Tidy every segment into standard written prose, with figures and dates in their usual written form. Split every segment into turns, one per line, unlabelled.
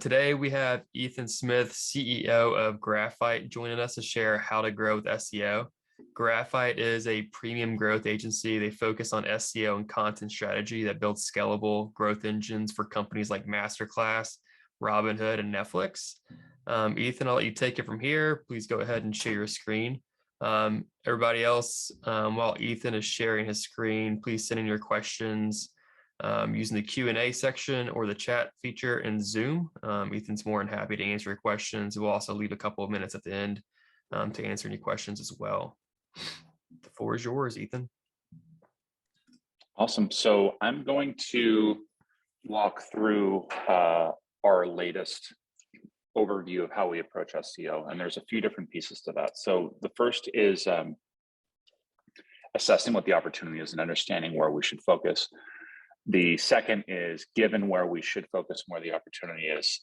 Today we have Ethan Smith, CEO of Graphite, joining us to share how to grow with SEO. Graphite is a premium growth agency. They focus on SEO and content strategy that builds scalable growth engines for companies like Masterclass, Robinhood, and Netflix. Ethan, I'll let you take it from here. Please go ahead and share your screen. Everybody else, while Ethan is sharing his screen, please send in your questions using the Q&A section or the chat feature in Zoom. Ethan's more than happy to answer your questions. We'll also leave a couple of minutes at the end to answer any questions as well. The floor is yours, Ethan.
Awesome. So I'm going to walk through our latest overview of how we approach SEO, and there's a few different pieces to that. So the first is assessing what the opportunity is and understanding where we should focus. The second is, given where we should focus and where the opportunity is,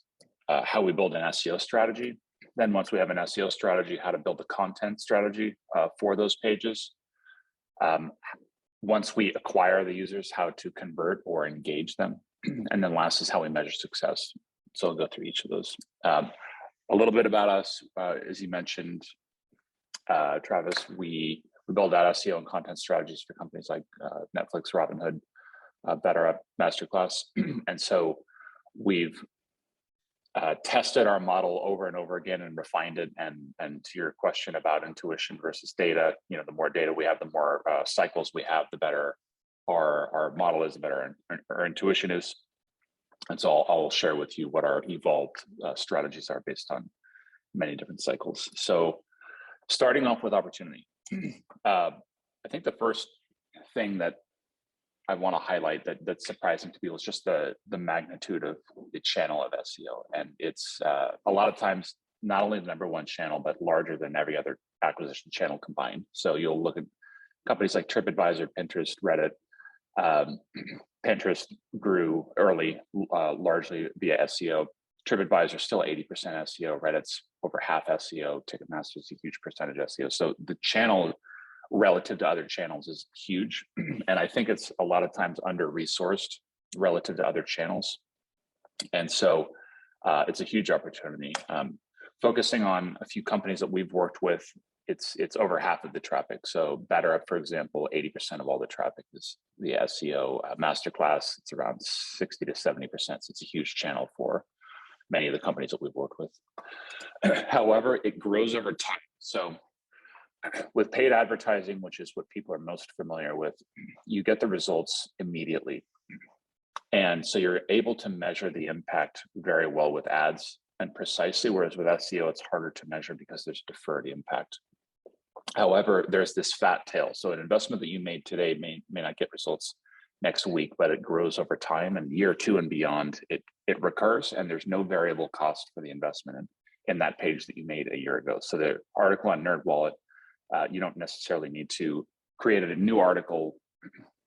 how we build an SEO strategy. Then once we have an SEO strategy, how to build a content strategy for those pages. Once we acquire the users, how to convert or engage them. And then last is how we measure success. So I'll go through each of those. A little bit about us, as you mentioned, Travis, we build out SEO and content strategies for companies like Netflix, Robinhood, BetterUp, Masterclass. And so we've tested our model over and over again and refined it. And to your question about intuition versus data, the more data we have, the more cycles we have, the better our model is, the better our intuition is. And so I'll share with you what our evolved strategies are based on many different cycles. So starting off with opportunity, I think the first thing that I want to highlight that's surprising to people is just the magnitude of the channel of SEO. And it's a lot of times not only the number one channel, but larger than every other acquisition channel combined. So you'll look at companies like TripAdvisor, Pinterest, Reddit. Pinterest grew early, largely via SEO. TripAdvisor still 80% SEO. Reddit's over half SEO. Ticketmaster's a huge percentage SEO. So the channel relative to other channels is huge. And I think it's a lot of times under-resourced relative to other channels. And so it's a huge opportunity. Focusing on a few companies that we've worked with, it's over half of the traffic. So BetterUp, for example, 80% of all the traffic is the SEO. Masterclass, it's around 60 to 70%. So it's a huge channel for many of the companies that we've worked with. However, it grows over time. So with paid advertising, which is what people are most familiar with, you get the results immediately. And so you're able to measure the impact very well with ads and precisely, whereas with SEO, it's harder to measure because there's deferred impact. However, there's this fat tail. So an investment that you made today may not get results next week, but it grows over time, and year two and beyond, it recurs, and there's no variable cost for the investment in that page that you made a year ago. So the article on NerdWallet, you don't necessarily need to create a new article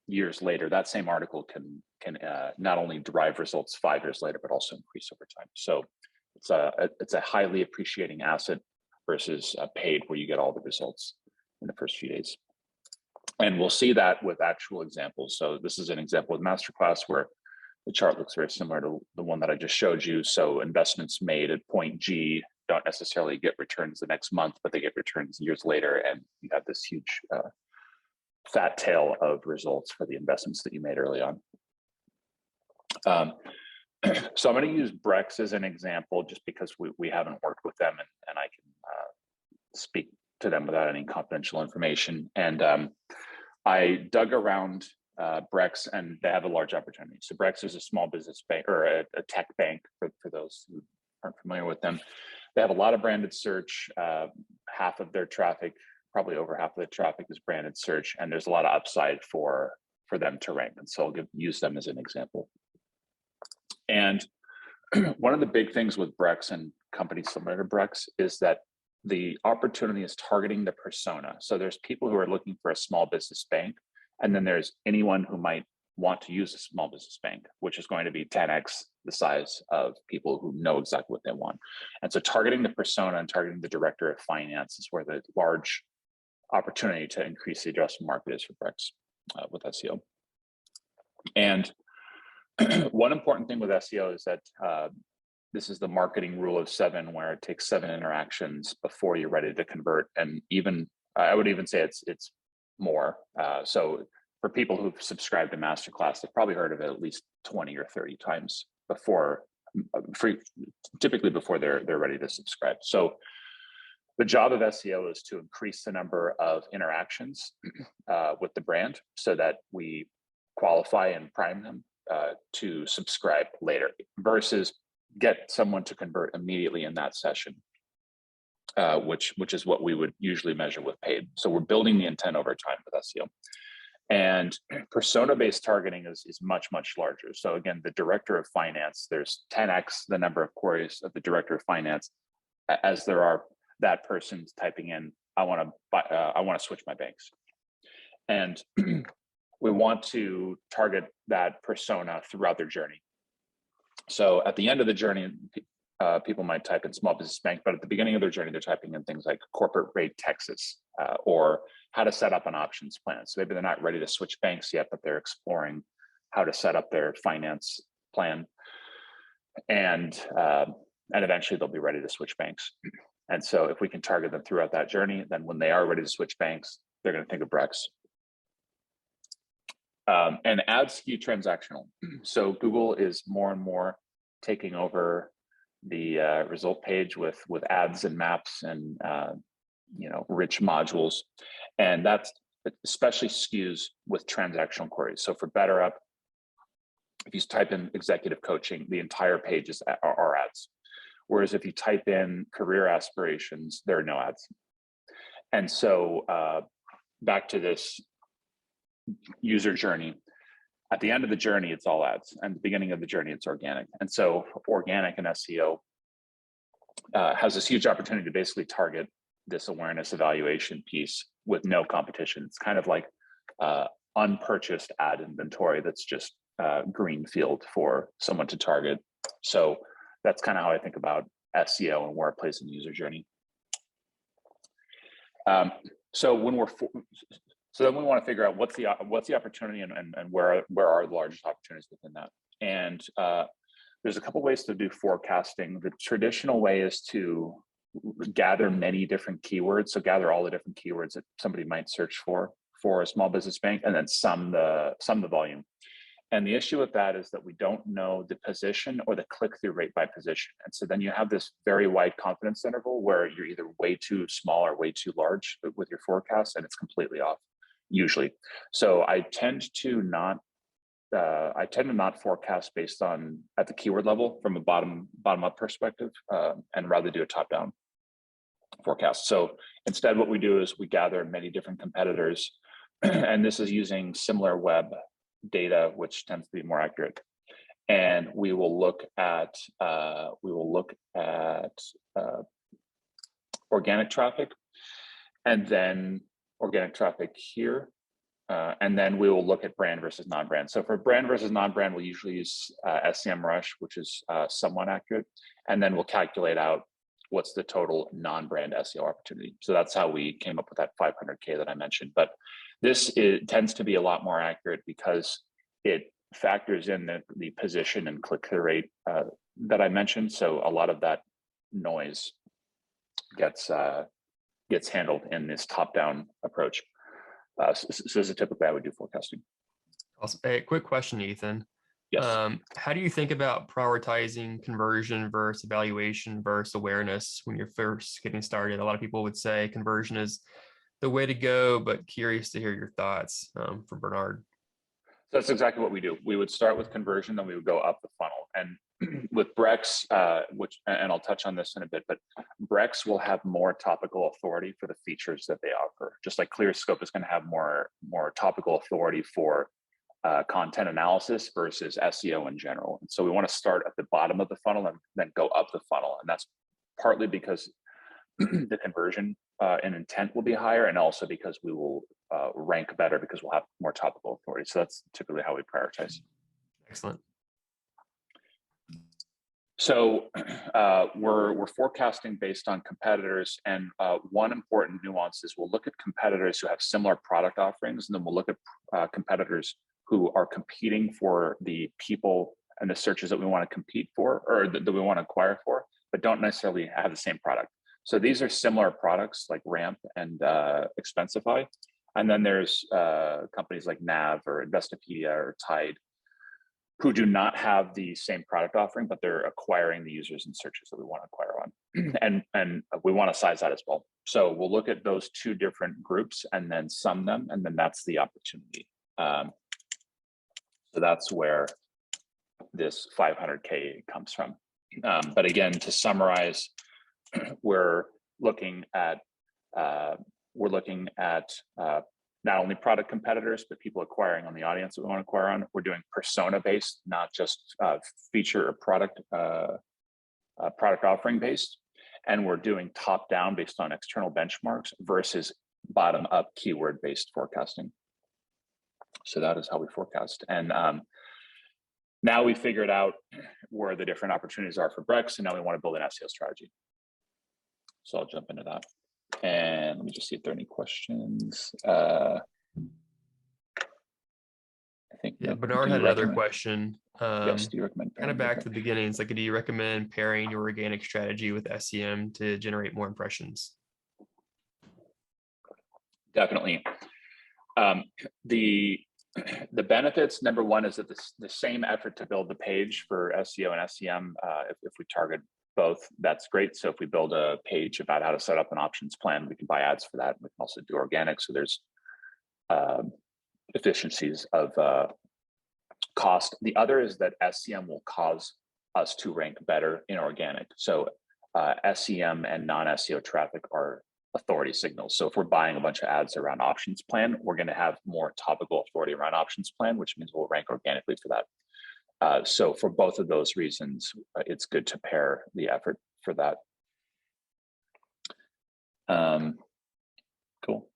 years later. That same article can not only derive results 5 years later, but also increase over time. So it's a highly appreciating asset versus paid, where you get all the results in the first few days. And we'll see that with actual examples. So this is an example with Masterclass where the chart looks very similar to the one that I just showed you. So investments made at point G don't necessarily get returns the next month, but they get returns years later. And you have this huge fat tail of results for the investments that you made early on. So I'm going to use Brex as an example, just because we haven't worked with them, and I can speak to them without any confidential information. And I dug around Brex, and they have a large opportunity. So Brex is a small business bank, or a tech bank for those who aren't familiar with them. They have a lot of branded search. Half of their traffic, probably over half of the traffic, is branded search, and there's a lot of upside for them to rank. And so I'll use them as an example. And one of the big things with Brex and companies similar to Brex is that the opportunity is targeting the persona. So there's people who are looking for a small business bank, and then there's anyone who might want to use a small business bank, which is going to be 10x the size of people who know exactly what they want. And so targeting the persona and targeting the director of finance is where the large opportunity to increase the addressable market is for Brex with SEO. And one important thing with SEO is that this is the marketing rule of 7, where it takes 7 interactions before you're ready to convert. And even, I would even say it's more. So for people who've subscribed to Masterclass, they've probably heard of it at least 20 or 30 times before, typically before they're ready to subscribe. So the job of SEO is to increase the number of interactions with the brand so that we qualify and prime them to subscribe later, versus get someone to convert immediately in that session, which is what we would usually measure with paid. So we're building the intent over time with SEO. And persona-based targeting is much, much larger. So again, the director of finance, there's 10x the number of queries of the director of finance as there are that person typing in, I want to switch my banks. And we want to target that persona throughout their journey. So at the end of the journey, people might type in small business bank, but at the beginning of their journey, they're typing in things like corporate rate Texas, or how to set up an options plan. So maybe they're not ready to switch banks yet, but they're exploring how to set up their finance plan. And eventually they'll be ready to switch banks. And so if we can target them throughout that journey, then when they are ready to switch banks, they're going to think of Brex. And ads skew transactional. So Google is more and more taking over the result page with ads and maps and rich modules, and that's especially skews with transactional queries. So for BetterUp, if you type in executive coaching, the entire page are ads. Whereas if you type in career aspirations, there are no ads. And so back to this user journey, at the end of the journey, it's all ads. And the beginning of the journey, it's organic. And so organic and SEO has this huge opportunity to basically target this awareness evaluation piece with no competition. It's kind of like unpurchased ad inventory that's just green field for someone to target. So that's kind of how I think about SEO and where it plays in the user journey. So then we want to figure out what's the opportunity and where are the largest opportunities within that. And there's a couple ways to do forecasting. The traditional way is to gather many different keywords. So gather all the different keywords that somebody might search for a small business bank, and then sum the volume. And the issue with that is that we don't know the position or the click-through rate by position. And so then you have this very wide confidence interval where you're either way too small or way too large with your forecast, and it's completely off, usually. So I tend to not forecast based on at the keyword level from a bottom up perspective, and rather do a top-down forecast. So instead, what we do is we gather many different competitors, and this is using similar web data, which tends to be more accurate. And we will look at organic traffic, and then organic traffic here. And then we will look at brand versus non-brand. So for brand versus non-brand, we'll usually use SEMrush, which is somewhat accurate. And then we'll calculate out what's the total non-brand SEO opportunity. So that's how we came up with that 500K that I mentioned. But this tends to be a lot more accurate because it factors in the position and click-through rate that I mentioned. So a lot of that noise gets handled in this top-down approach. So this is typically I would do forecasting.
Awesome. A quick question, Ethan.
Yes.
How do you think about prioritizing conversion versus evaluation versus awareness when you're first getting started? A lot of people would say conversion is the way to go, but curious to hear your thoughts from Bernard.
So that's exactly what we do. We would start with conversion, then we would go up the funnel. And with Brex, and I'll touch on this in a bit, but Brex will have more topical authority for the features that they offer. Just like ClearScope is going to have more topical authority for content analysis versus SEO in general. And so we want to start at the bottom of the funnel and then go up the funnel. And that's partly because the conversion and intent will be higher, and also because we will rank better because we'll have more topical authority. So that's typically how we prioritize.
Excellent.
So we're forecasting based on competitors, and one important nuance is we'll look at competitors who have similar product offerings, and then we'll look at competitors who are competing for the people and the searches that we want to compete for, or that we want to acquire for, but don't necessarily have the same product. So these are similar products like Ramp and Expensify. And then there's companies like Nav or Investopedia or Tide who do not have the same product offering, but they're acquiring the users and searches that we want to acquire on. And we want to size that as well. So we'll look at those two different groups and then sum them, and then that's the opportunity. So that's where this 500K comes from. But again, to summarize, we're looking at not only product competitors, but people acquiring on the audience that we want to acquire on. We're doing persona-based, not just feature or product offering based. And we're doing top-down based on external benchmarks versus bottom-up keyword-based forecasting. So that is how we forecast. And now we figured out where the different opportunities are for Brex, and now we want to build an SEO strategy. So I'll jump into that. And let me just see if there are any questions. I think.
Yeah, Bernard had another question.
Yes, do you recommend?
Kind of back to the beginning. It's like, do you recommend pairing your organic strategy with SEM to generate more impressions? Definitely. The benefits, number one, is that the same effort to build the page for SEO and SEM, if we target both, that's great. So if we build a page about how to set up an options plan, we can buy ads for that. We can also do organic. So there's efficiencies of cost. The other is that SEM will cause us to rank better in organic. So SEM and non-SEO traffic are authority signals. So if we're buying a bunch of ads around options plan, we're going to have more topical authority around options plan, which means we'll rank organically for that. So for both of those reasons, it's good to pair the effort for that. Cool.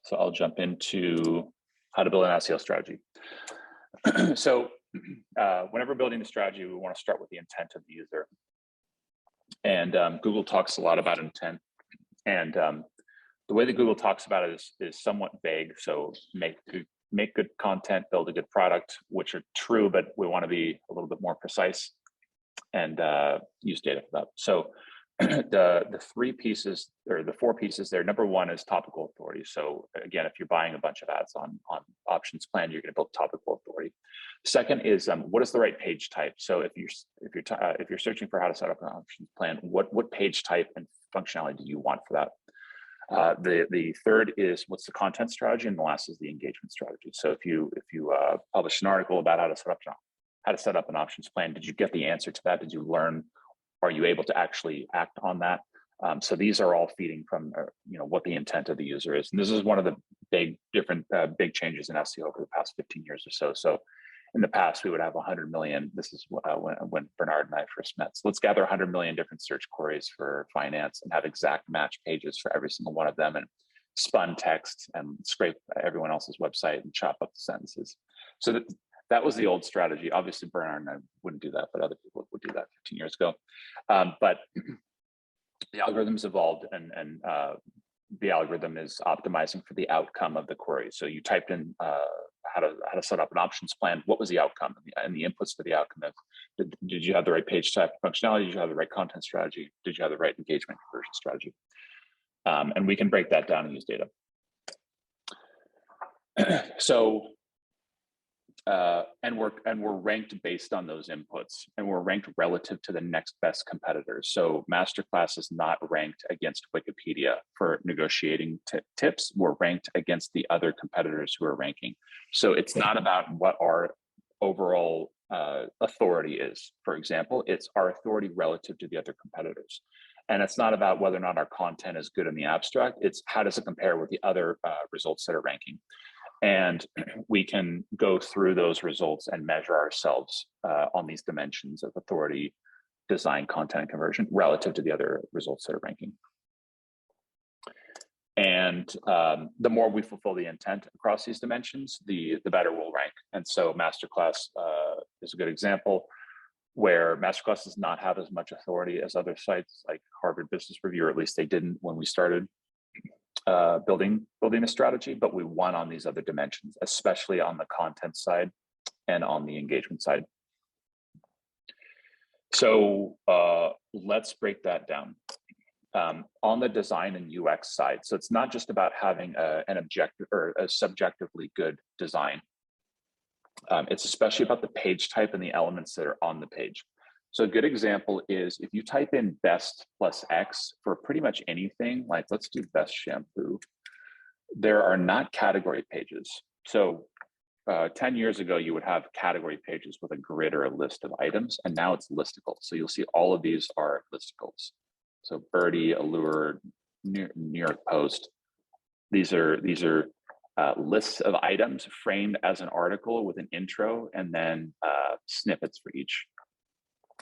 So I'll jump into how to build an SEO strategy. So whenever building a strategy, we want to start with the intent of the user. And Google talks a lot about intent. And the way that Google talks about it is somewhat vague. So make good content, build a good product, which are true, but we want to be a little bit more precise and use data for that. So the three pieces, or the four pieces there, number one is topical authority. So again, if you're buying a bunch of ads on options plan, you're going to build topical authority. Second is what is the right page type? So if you're searching for how to set up an options plan, what page type and functionality do you want for that? The third is what's the content strategy, and the last is the engagement strategy. So if you publish an article about how to set up an options plan, did you get the answer to that? Did you learn? Are you able to actually act on that? So these are all feeding from what the intent of the user is, and this is one of the big changes in SEO over the past 15 years or so. So in the past, we would have 100 million. This is when Bernard and I first met. So let's gather 100 million different search queries for finance and have exact match pages for every single one of them, and spun text and scrape everyone else's website and chop up the sentences. So that was the old strategy. Obviously, Bernard and I wouldn't do that, but other people would do that 15 years ago. But the algorithms evolved, and the algorithm is optimizing for the outcome of the query. So you typed in how to set up an options plan. What was the outcome and the inputs for the outcome? Did you have the right page type functionality? Did you have the right content strategy? Did you have the right engagement conversion strategy? And we can break that down and use data. So and we're ranked based on those inputs, and we're ranked relative to the next best competitors. So Masterclass is not ranked against Wikipedia for negotiating tips. We're ranked against the other competitors who are ranking. So it's not about what our overall authority is. For example, it's our authority relative to the other competitors. And it's not about whether or not our content is good in the abstract. It's how does it compare with the other results that are ranking. And we can go through those results and measure ourselves on these dimensions of authority, design, content, and conversion relative to the other results that are ranking. And the more we fulfill the intent across these dimensions, the better we'll rank. And so Masterclass is a good example where Masterclass does not have as much authority as other sites like Harvard Business Review, or at least they didn't when we started building a strategy, but we won on these other dimensions, especially on the content side and on the engagement side.
So let's break that down. On the design and UX side, so it's not just about having an objective or a subjectively good design. It's especially about the page type and the elements that are on the page. So a good example is if you type in best plus X for pretty much anything, like let's do best shampoo, there are not category pages. So 10 years ago, you would have category pages with a grid or a list of items, and now it's listicles. So you'll see all of these are listicles. So Birdie, Allure, New York Post, these are lists of items framed as an article with an intro and then snippets for each.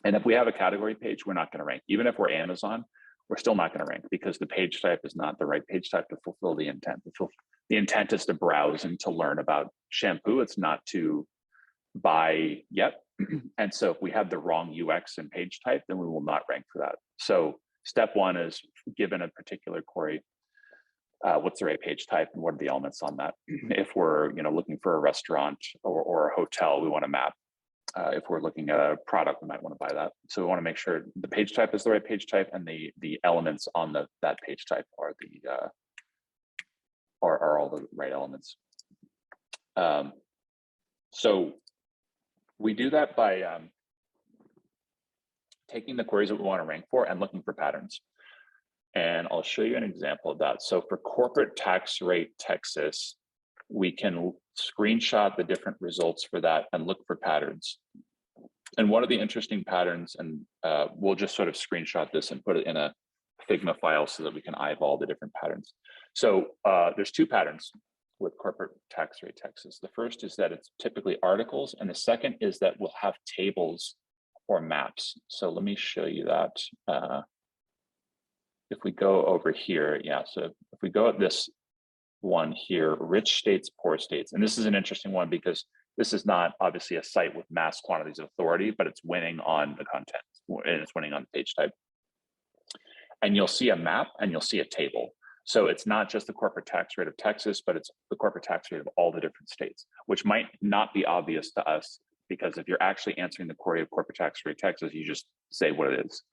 And if we have a category page, we're not going to rank. Even if we're Amazon, we're still not going to rank because the page type is not the right page type to fulfill the intent. The intent is to browse and to learn about shampoo. It's not to buy yet. And so if we have the wrong UX and page type, then we will not rank for that. So step one is, given a particular query, what's the right page type and what are the elements on that? If we're looking for a restaurant or a hotel, we want to map. If we're looking at a product, we might want to buy that. So we want to make sure the page type is the right page type and the elements on that page type are all the right elements. So we do that by taking the queries that we want to rank for and looking for patterns. And I'll show you an example of that. So for corporate tax rate Texas, we can screenshot the different results for that and look for patterns. And one of the interesting patterns, and we'll just sort of screenshot this and put it in a Figma file so that we can eyeball the different patterns. So there's two patterns with corporate tax rate Texas. The first is that it's typically articles, and the second is that we'll have tables or maps. So let me show you that. If we go over here, yeah, so if we go at this one here, rich states, poor states, and this is an interesting one because this is not obviously a site with mass quantities of authority, but it's winning on the content and it's winning on the page type. And you'll see a map and you'll see a table. So it's not just the corporate tax rate of Texas, but it's the corporate tax rate of all the different states, which might not be obvious to us because if you're actually answering the query of corporate tax rate Texas, you just say what it is.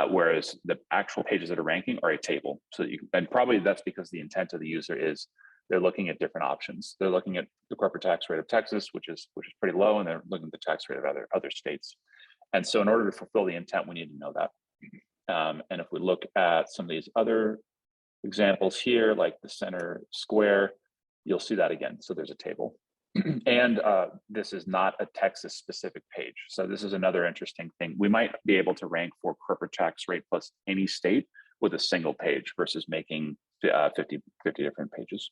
Whereas the actual pages that are ranking are a table. So and probably that's because the intent of the user is they're looking at different options. They're looking at the corporate tax rate of Texas, which is pretty low, and they're looking at the tax rate of other states. And so in order to fulfill the intent, we need to know that. And if we look at some of these other examples here, like the center square, you'll see that again. So there's a table. And this is not a Texas specific page. So this is another interesting thing. We might be able to rank for corporate tax rate plus any state with a single page versus making 50 different pages.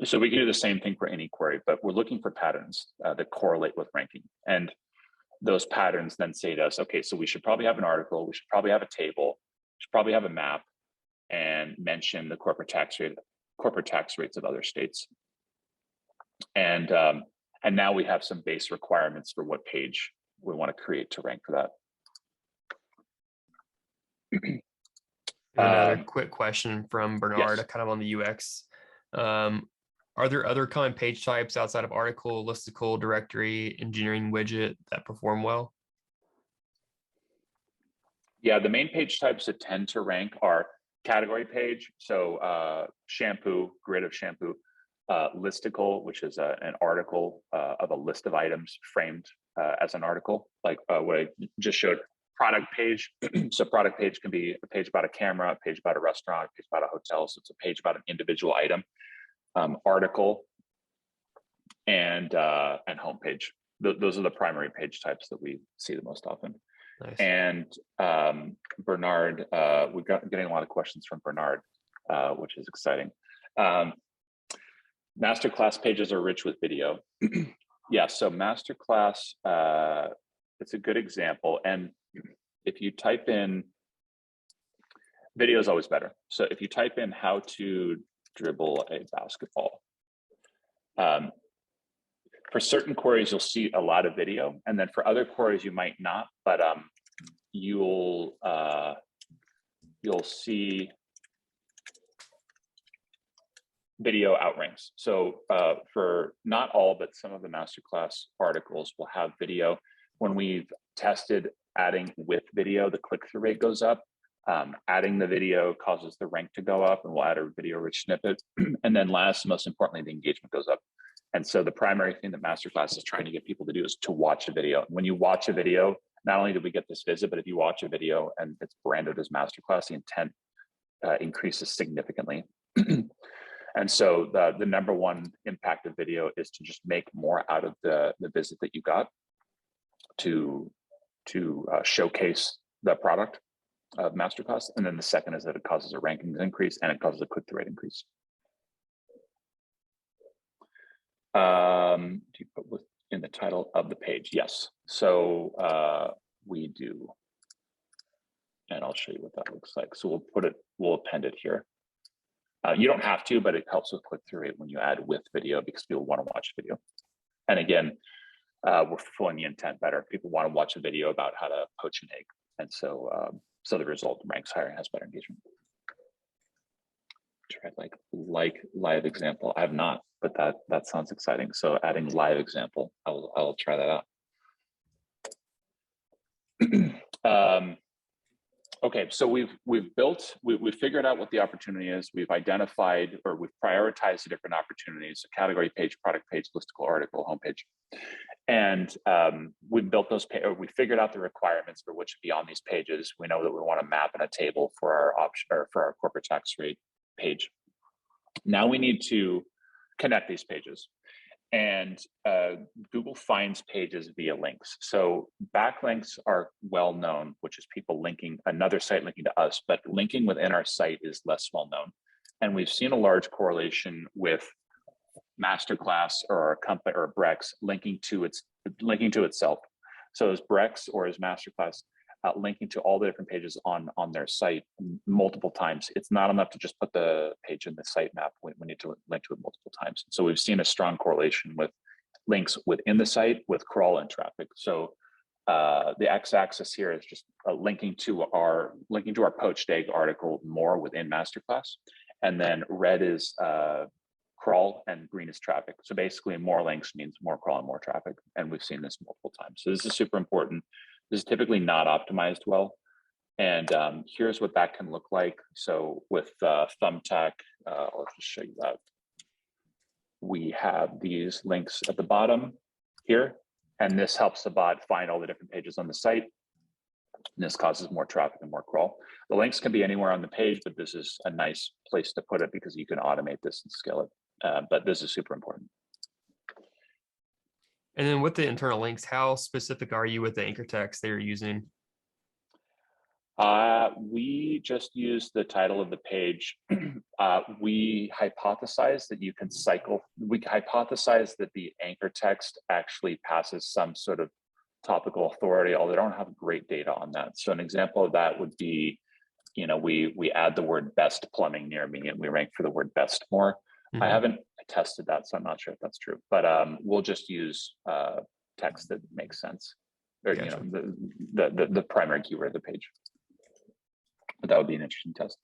So we can do the same thing for any query, but we're looking for patterns that correlate with ranking. And those patterns then say to us, okay, so we should probably have an article, we should probably have a table, we should probably have a map, and mention the corporate tax rates of other states. And now we have some base requirements for what page we want to create to rank for that.
Another quick question from Bernard,
yes.
kind of on the UX. Are there other common page types outside of article, listicle, directory, engineering widget that perform well?
Yeah, the main page types that tend to rank are category page, so shampoo, grid of shampoo, listicle, which is an article of a list of items framed as an article, like what I just showed. Product page, so product page can be a page about a camera, a page about a restaurant, a page about a hotel, so it's a page about an individual item. Article and homepage. Those are the primary page types that we see the most often.
Nice.
And Bernard, we're getting a lot of questions from Bernard, which is exciting. Masterclass pages are rich with video. Yeah, so masterclass, it's a good example. And if you type in, video is always better. So if you type in how to dribble a basketball, for certain queries, you'll see a lot of video. And then for other queries, you might not, but you'll see video outranks. So for not all, but some of the masterclass articles will have video. when we've tested adding with video, the click-through rate goes up. Adding the video causes the rank to go up, and we'll add a video rich snippet. And then last, most importantly, the engagement goes up. And so the primary thing that Masterclass is trying to get people to do is to watch a video. When you watch a video, not only do we get this visit, but if you watch a video and it's branded as Masterclass, the intent increases significantly. And so the number one impact of video is to just make more out of the visit that you got, to showcase the product of Masterclass. And then the second is that it causes a rankings increase and it causes a click-through rate increase. Do you put in the title of the page? Yes. So we do, and I'll show you what that looks like. So we'll append it here. You don't have to, but it helps with click-through rate when you add with video, because people want to watch video. And again, we're fulfilling the intent better. People want to watch a video about how to poach an egg. And so so the result ranks higher and has better engagement. Tried like live example. I have not, but that sounds exciting. So adding live example, I'll try that out. Okay, so we've figured out what the opportunity is. We've identified, or we've prioritized the different opportunities: a category page, product page, listicle, article, homepage, and we've built those. We figured out the requirements for which to be on these pages. We know that we want to map in a table for our option, or for our corporate tax rate page. Now we need to connect these pages. And Google finds pages via links. So backlinks are well known, which is people linking another site linking to us, but linking within our site is less well known. And we've seen a large correlation with Masterclass or a company or Brex linking to itself. So as Brex or as Masterclass linking to all the different pages on their site multiple times. It's not enough to just put the page in the sitemap. We need to link to it multiple times. So we've seen a strong correlation with links within the site with crawl and traffic. So the x-axis here is just linking to our poached egg article more within Masterclass, and then red is crawl and green is traffic. So basically more links means more crawl and more traffic. And we've seen this multiple times. So this is super important. This is typically not optimized well. And here's what that can look like. So with Thumbtack, I'll just show you that. We have these links at the bottom here, and this helps the bot find all the different pages on the site. And this causes more traffic and more crawl. The links can be anywhere on the page, but this is a nice place to put it because you can automate this and scale it. But this is super important.
And then with the internal links, how specific are you with the anchor text they're using?
We just use the title of the page. We hypothesize that you can cycle. We hypothesize that the anchor text actually passes some sort of topical authority, although they don't have great data on that. So an example of that would be, we add the word best plumbing near me and we rank for the word best more. Mm-hmm. I haven't tested that, so I'm not sure if that's true, but we'll just use text that makes sense, or gotcha. The primary keyword of the page. But that would be an interesting test.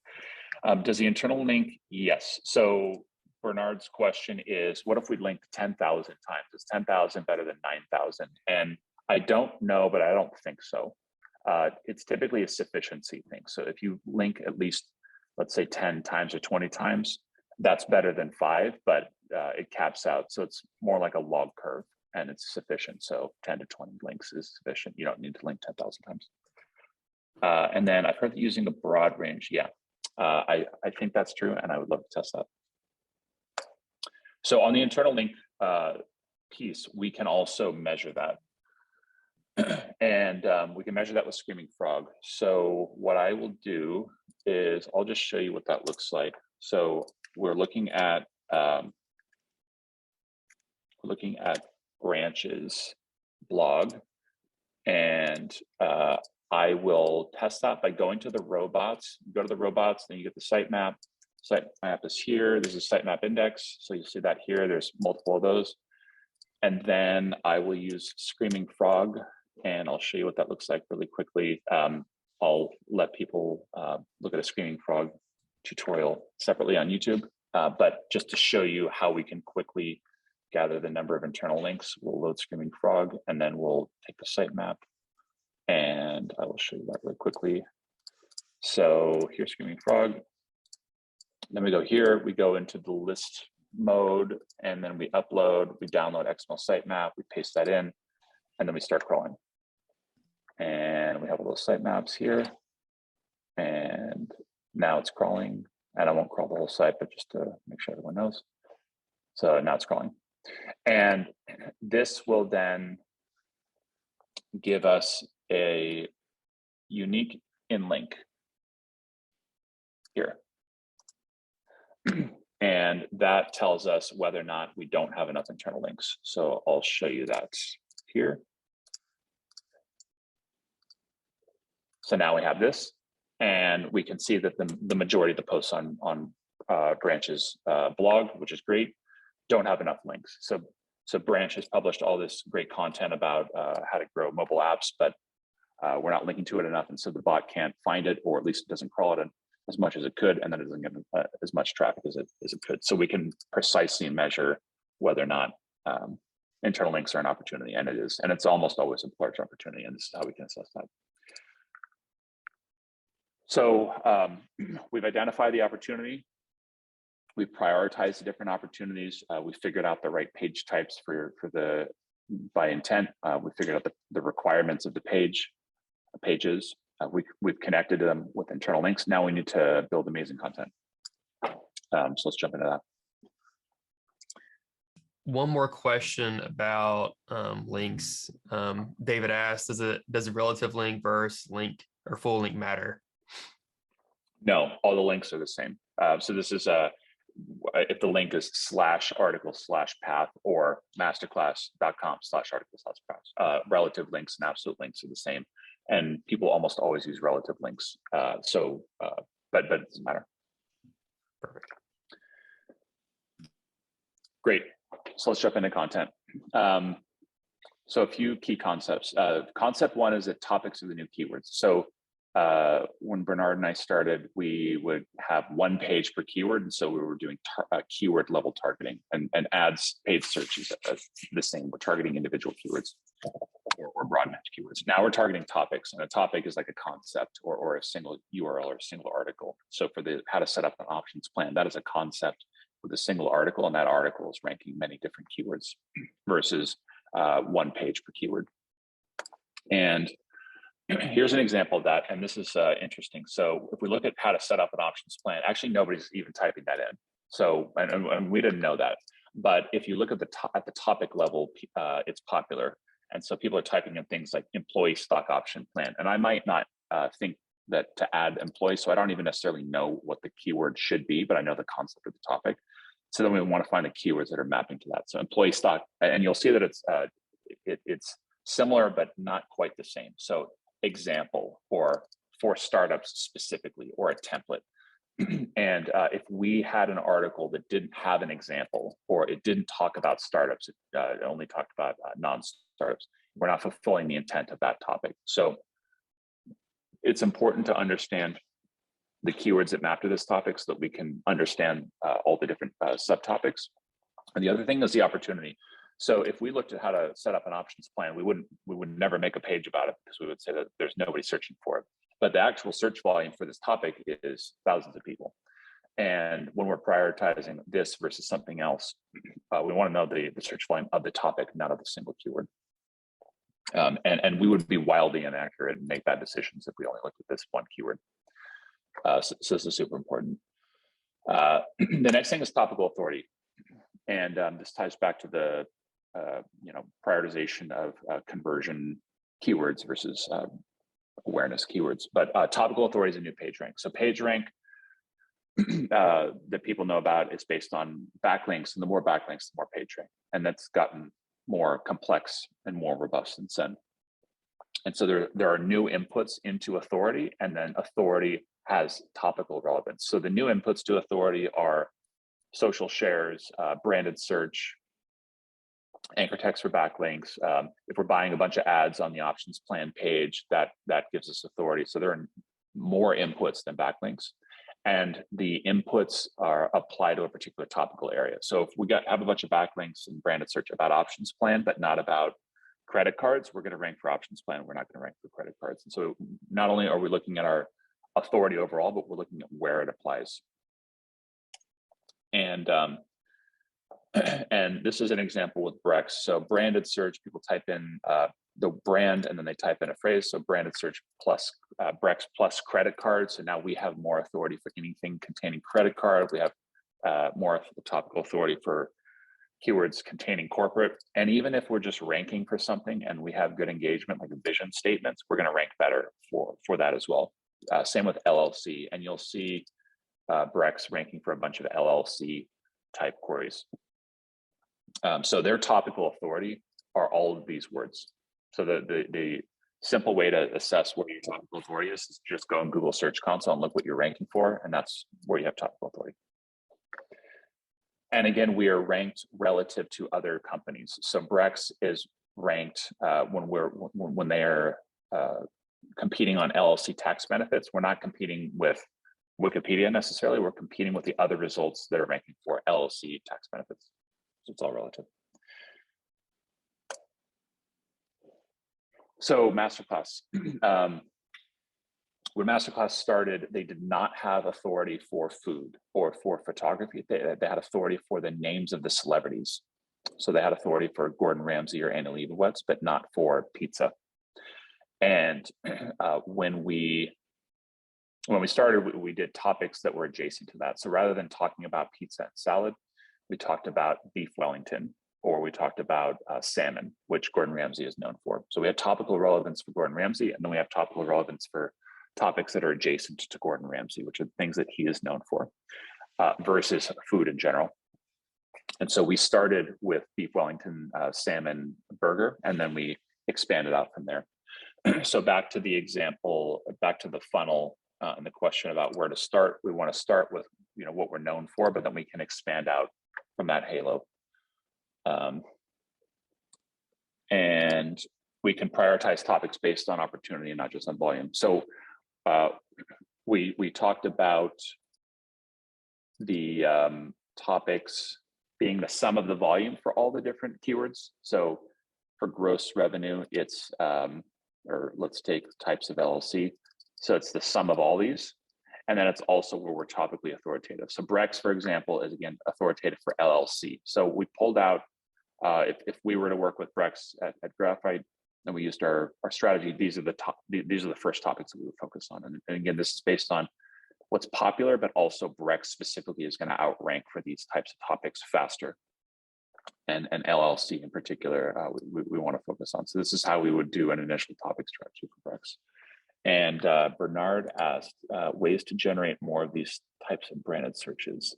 Does the internal link? Yes. So Bernard's question is, what if we linked 10,000 times? Is 10,000 better than 9,000? And I don't know, but I don't think so. It's typically a sufficiency thing. So if you link at least, let's say 10 times or 20 times, that's better than 5, but it caps out. So it's more like a log curve and it's sufficient. So 10 to 20 links is sufficient. You don't need to link 10,000 times. And then I've heard that using a broad range. Yeah, I think that's true. And I would love to test that. So on the internal link piece, we can also measure that. And we can measure that with Screaming Frog. So what I will do is I'll just show you what that looks like. So we're looking at Branch's blog, and I will test that by going to the robots. Go to the robots, then you get the sitemap. Sitemap is here. There's a sitemap index. So you see that here. There's multiple of those. And then I will use Screaming Frog, and I'll show you what that looks like really quickly. I'll let people look at a Screaming Frog tutorial separately on YouTube, but just to show you how we can quickly gather the number of internal links. We'll load Screaming Frog, and then we'll take the sitemap, and I will show you that really quickly. So here's Screaming Frog. Then we go here, we go into the list mode, and then we upload, we download XML sitemap, we paste that in, and then we start crawling. And we have all those sitemaps here. And now it's crawling. And I won't crawl the whole site, but just to make sure everyone knows. So now it's crawling. And this will then give us a unique inlink here. And that tells us whether or not we don't have enough internal links. So I'll show you that here. So now we have this, and we can see that the majority of the posts on Branch's blog, which is great, don't have enough links. So Branch has published all this great content about how to grow mobile apps, but we're not linking to it enough, and so the bot can't find it, or at least it doesn't crawl it as much as it could, and then it doesn't get as much traffic as it could. So we can precisely measure whether or not internal links are an opportunity, and it is, and it's almost always a large opportunity, and this is how we can assess that. So we've identified the opportunity. We've prioritized the different opportunities. We figured out the right page types by intent. We figured out the requirements of the pages. We've connected them with internal links. Now we need to build amazing content. So let's jump into that.
One more question about links. David asked, does a relative link versus link or full link matter?
No, all the links are the same. So this is if the link is /article/path or masterclass.com/article/path, relative links and absolute links are the same. And people almost always use relative links. But it doesn't matter.
Perfect. Great.
So let's jump into content. So a few key concepts. Concept one is that topics are the new keywords. So when Bernard and I started, we would have one page per keyword. And so we were doing keyword level targeting, and ads, paid searches the same. We're targeting individual keywords or broad match keywords. Now we're targeting topics, and a topic is like a concept or a single URL or a single article. So for the how to set up an options plan, that is a concept with a single article, and that article is ranking many different keywords versus one page per keyword. And here's an example of that, and this is interesting. So if we look at how to set up an options plan, actually nobody's even typing that in. So and we didn't know that, but if you look at the topic level, it's popular, and so people are typing in things like employee stock option plan. And I might not think that to add employee, so I don't even necessarily know what the keyword should be, but I know the concept of the topic. So then we want to find the keywords that are mapping to that. So employee stock, and you'll see that it's similar but not quite the same. So example, or for startups specifically, or a template. And if we had an article that didn't have an example, or it didn't talk about startups, it only talked about non-startups, we're not fulfilling the intent of that topic. So it's important to understand the keywords that map to this topic so that we can understand all the different subtopics. And the other thing is the opportunity. So if we looked at how to set up an options plan, we would never make a page about it, because we would say that there's nobody searching for it. But the actual search volume for this topic is thousands of people. And when we're prioritizing this versus something else, we want to know the search volume of the topic, not of the single keyword. And we would be wildly inaccurate and make bad decisions if we only looked at this one keyword. So this is super important. The next thing is topical authority. And this ties back to the prioritization of conversion keywords versus awareness keywords. But topical authority is a new PageRank. So PageRank that people know about is based on backlinks, and the more backlinks, the more PageRank. And that's gotten more complex and more robust since then. And so there are new inputs into authority, and then authority has topical relevance. So the new inputs to authority are social shares, branded search, anchor text for backlinks. If we're buying a bunch of ads on the options plan page, that gives us authority. So there are more inputs than backlinks. and the inputs are applied to a particular topical area. So if we have a bunch of backlinks in branded search about options plan, but not about credit cards, we're going to rank for options plan. We're not going to rank for credit cards. And so not only are we looking at our authority overall, but we're looking at where it applies. And and this is an example with Brex. So branded search, people type in the brand and then they type in a phrase. So branded search plus Brex plus credit card. So now we have more authority for anything containing credit card. We have more topical authority for keywords containing corporate. And even if we're just ranking for something and we have good engagement, like vision statements, we're going to rank better for that as well. Same with LLC, and you'll see Brex ranking for a bunch of LLC type queries. So their topical authority are all of these words. So the simple way to assess what your topical authority is just go in Google Search Console and look what you're ranking for, and that's where you have topical authority. And again, we are ranked relative to other companies. So Brex is ranked when they are competing on LLC tax benefits. We're not competing with Wikipedia necessarily. We're competing with the other results that are ranking for LLC tax benefits. So it's all relative. So Masterclass. When Masterclass started, they did not have authority for food or for photography. They had authority for the names of the celebrities. So they had authority for Gordon Ramsay or Anna Leibovitz, but not for pizza. And when we started, we did topics that were adjacent to that. So rather than talking about pizza and salad, we talked about beef Wellington, or we talked about salmon, which Gordon Ramsay is known for. So we have topical relevance for Gordon Ramsay, and then we have topical relevance for topics that are adjacent to Gordon Ramsay, which are things that he is known for, versus food in general. And so we started with beef Wellington, salmon burger, and then we expanded out from there. So back to the example, back to the funnel, and the question about where to start. We want to start with what we're known for, but then we can expand out from that halo. And we can prioritize topics based on opportunity and not just on volume. So we talked about the topics being the sum of the volume for all the different keywords. So for gross revenue, it's, or let's take types of LLC. So it's the sum of all these. And then it's also where we're topically authoritative. So Brex, for example, is again authoritative for LLC. So we pulled out, if we were to work with Brex at Graphite, and we used our strategy, these are the first topics that we would focus on. And again, this is based on what's popular, but also Brex specifically is going to outrank for these types of topics faster. And LLC in particular, we want to focus on. So this is how we would do an initial topic strategy for Brex. And Bernard asked ways to generate more of these types of branded searches.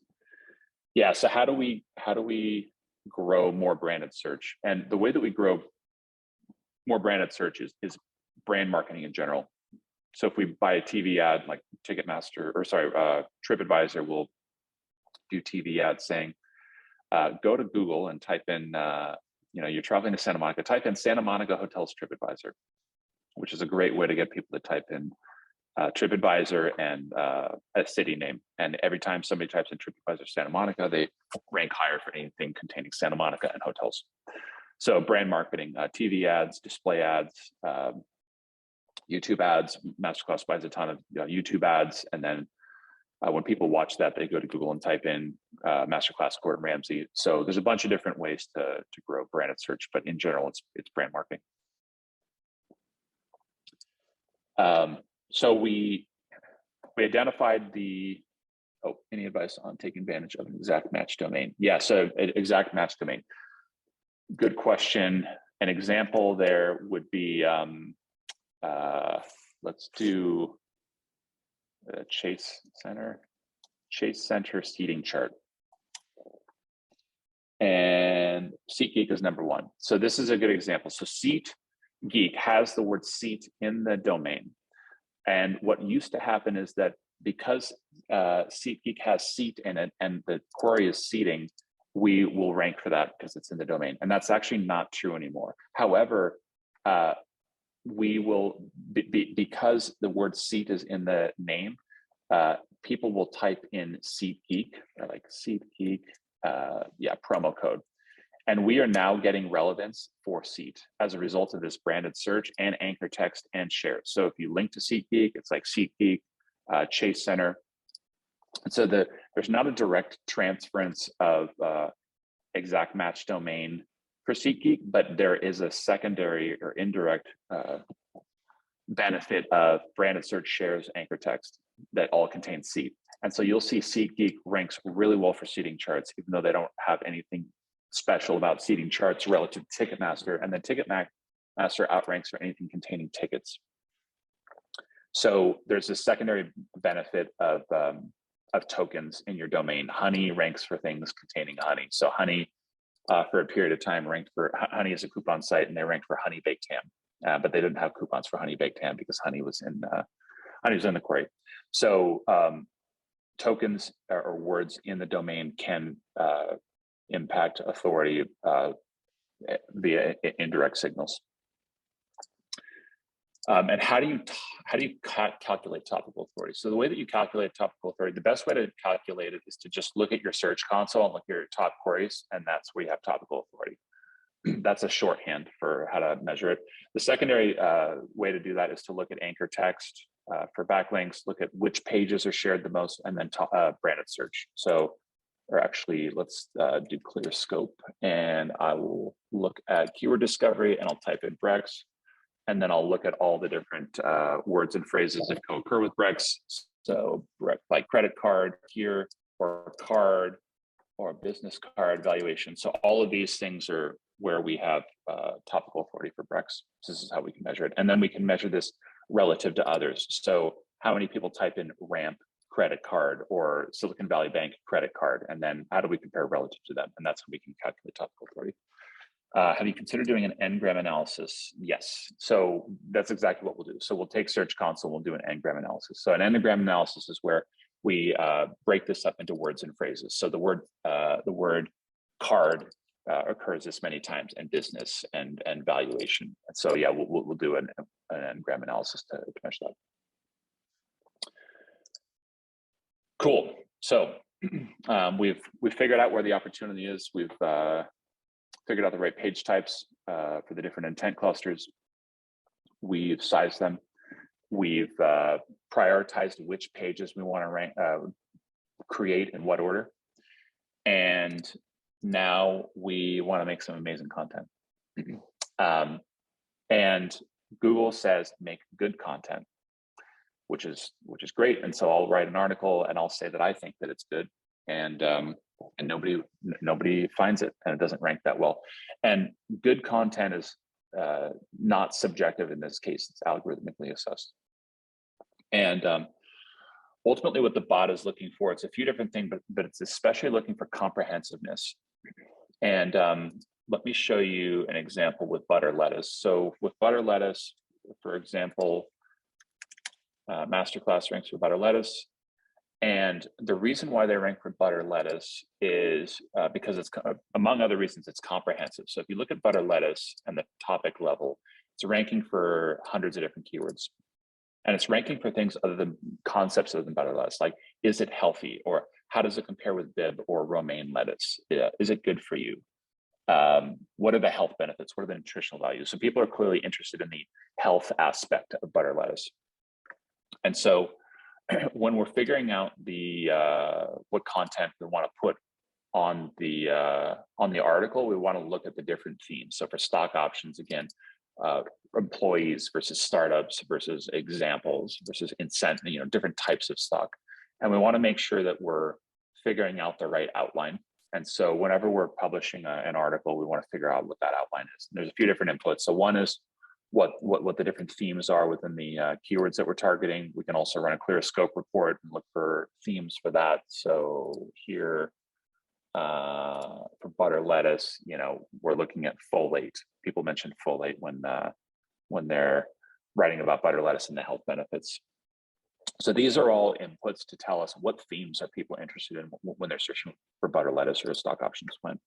Yeah, so how do we grow more branded search? And the way that we grow more branded search is brand marketing in general. So if we buy a TV ad, like Ticketmaster, or sorry, TripAdvisor will do TV ads saying, go to Google and type in, you're traveling to Santa Monica, type in Santa Monica Hotels TripAdvisor, which is a great way to get people to type in TripAdvisor and a city name. And every time somebody types in TripAdvisor Santa Monica, they rank higher for anything containing Santa Monica and hotels. So brand marketing, TV ads, display ads, YouTube ads. Masterclass buys a ton of YouTube ads. And then when people watch that, they go to Google and type in Masterclass Gordon Ramsay. So there's a bunch of different ways to grow branded search, but in general, it's brand marketing. So we identified any advice on taking advantage of an exact match domain? Yeah, so an exact match domain. Good question. An example there would be, let's do Chase Center seating chart. And SeatGeek is number one. So this is a good example. So SeatGeek has the word seat in the domain. And what used to happen is that because SeatGeek has seat in it and the query is seating, we will rank for that because it's in the domain. And that's actually not true anymore. However, we will, because the word seat is in the name, people will type in SeatGeek, or like SeatGeek, promo code. And we are now getting relevance for Seat as a result of this branded search and anchor text and shares. So if you link to SeatGeek, it's like SeatGeek, Chase Center. And so there's not a direct transference of exact match domain for SeatGeek, but there is a secondary or indirect benefit of branded search, shares, anchor text that all contain Seat. And so you'll see SeatGeek ranks really well for seating charts, even though they don't have anything special about seating charts relative to Ticketmaster, and then Ticketmaster outranks for anything containing tickets. So there's a secondary benefit of tokens in your domain. Honey ranks for things containing honey. So Honey, for a period of time, ranked for Honey is a coupon site, and they ranked for honey baked ham, but they didn't have coupons for honey baked ham because honey was in the query. So tokens or words in the domain can impact authority via indirect signals. And how do you calculate topical authority? So the way that you calculate topical authority, the best way to calculate it is to just look at your search console and look at your top queries, and that's where you have topical authority. That's a shorthand for how to measure it. The secondary way to do that is to look at anchor text for backlinks, look at which pages are shared the most, and then branded search. So, or actually, let's do clear scope, and I will look at keyword discovery, and I'll type in Brex, and then I'll look at all the different words and phrases that co-occur with Brex. So like credit card here, or card, or business card valuation. So all of these things are where we have topical authority for Brex. So this is how we can measure it. And then we can measure this relative to others. So how many people type in Ramp credit card or Silicon Valley Bank credit card, and then how do we compare relative to them? And that's how we can calculate topical authority. Have you considered doing an n-gram analysis? Yes. So that's exactly what we'll do. So we'll take Search Console, we'll do an n-gram analysis. So an n-gram analysis is where we break this up into words and phrases. So the word card occurs this many times, and business and valuation. And so yeah, we'll do an n-gram analysis to measure that. Cool. So we've figured out where the opportunity is. We've figured out the right page types for the different intent clusters. We've sized them. We've prioritized which pages we want to create in what order. And now we want to make some amazing content. And Google says make good content, which is great. And so I'll write an article and I'll say that I think that it's good, and nobody finds it, and it doesn't rank that well. And good content is not subjective in this case; it's algorithmically assessed. And ultimately, what the bot is looking for, it's a few different things, but it's especially looking for comprehensiveness. And let me show you an example with butter lettuce. So with butter lettuce, for example, Masterclass ranks for butter lettuce. And the reason why they rank for butter lettuce is because it's, among other reasons, it's comprehensive. So if you look at butter lettuce and the topic level, it's ranking for hundreds of different keywords. And it's ranking for things other than concepts other than butter lettuce, like, is it healthy? Or how does it compare with Bib or romaine lettuce? Is it good for you? What are the health benefits? What are the nutritional values? So people are clearly interested in the health aspect of butter lettuce. And so when we're figuring out the what content we want to put on the article, we want to look at the different themes. So for stock options, again, employees versus startups versus examples versus incentive, different types of stock. And we want to make sure that we're figuring out the right outline. And so whenever we're publishing an article, we want to figure out what that outline is. And there's a few different inputs. So one is what the different themes are within the keywords that we're targeting. We can also run a clear scope report and look for themes for that. So here for butter lettuce, we're looking at folate. People mention folate when they're writing about butter lettuce and the health benefits. So these are all inputs to tell us what themes are people interested in when they're searching for butter lettuce or a stock options plan.